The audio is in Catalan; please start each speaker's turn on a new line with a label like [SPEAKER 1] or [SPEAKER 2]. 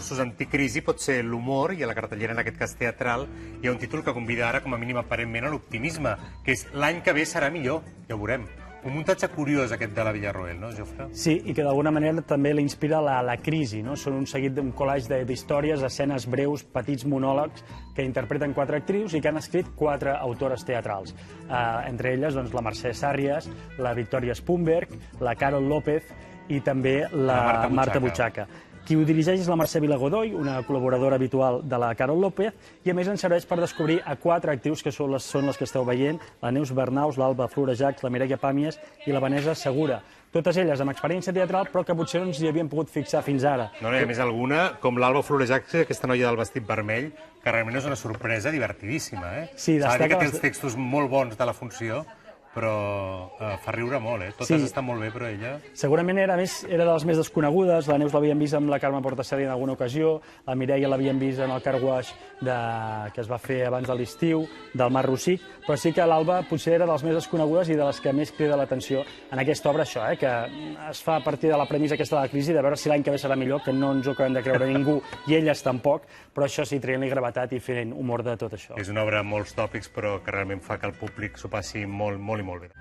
[SPEAKER 1] recursos anticrisi pot ser l'humor, i a la cartellera, en aquest cas teatral, hi ha un títol que convida ara, com a mínim aparentment, a l'optimisme, que és L'any que ve serà millor, ja ho veurem. Un muntatge curiós, aquest de la Villarroel, no, Jofre?
[SPEAKER 2] Sí, i que d'alguna manera també l'inspira la crisi, no? Són un seguit d'un collage d'històries, escenes breus, petits monòlegs, que interpreten 4 actrius i que han escrit 4 autores teatrals. Entre elles, doncs, la Mercè Sàrries, la Victòria Spunberg, la Carol López i també la Marta Butxaca. Qui ho dirigeix és la Mercè Vilagodoy, una col·laboradora habitual de la Carol López, i a més ens serveix per descobrir a 4 actrius que són les que esteu veient, la Neus Bernaus, l'Alba Florejacs, la Mireia Pàmies i la Vanessa Segura. Totes elles amb experiència teatral, però que potser no ens hi havíem pogut fixar fins ara.
[SPEAKER 1] No, i a més alguna, com l'Alba Florejacs, aquesta noia del vestit vermell, que realment és una sorpresa divertidíssima, eh?
[SPEAKER 2] Sí,
[SPEAKER 1] s'ha de dir que té els textos molt bons de la funció, però fa riure molt, eh? Totes estan molt bé, però ella...
[SPEAKER 2] Segurament era de les més desconegudes. La Neus l'havíem vist amb la Carme Portaceli en alguna ocasió, la Mireia l'havíem vist en el car wash que es va fer abans de l'estiu, del Mar Rossí, però sí que l'Alba potser era de les més desconegudes i de les que més crida l'atenció en aquesta obra, això, que es fa a partir de la premissa aquesta de la crisi, de veure si l'any que ve serà millor, que no ens ho acabem de creure ningú, i elles tampoc, però això sí, traient-li gravetat i fent humor de tot això.
[SPEAKER 1] És una obra amb molts tòpics, però que realment fa que el públic s'ho passi molt, molt i molt bé.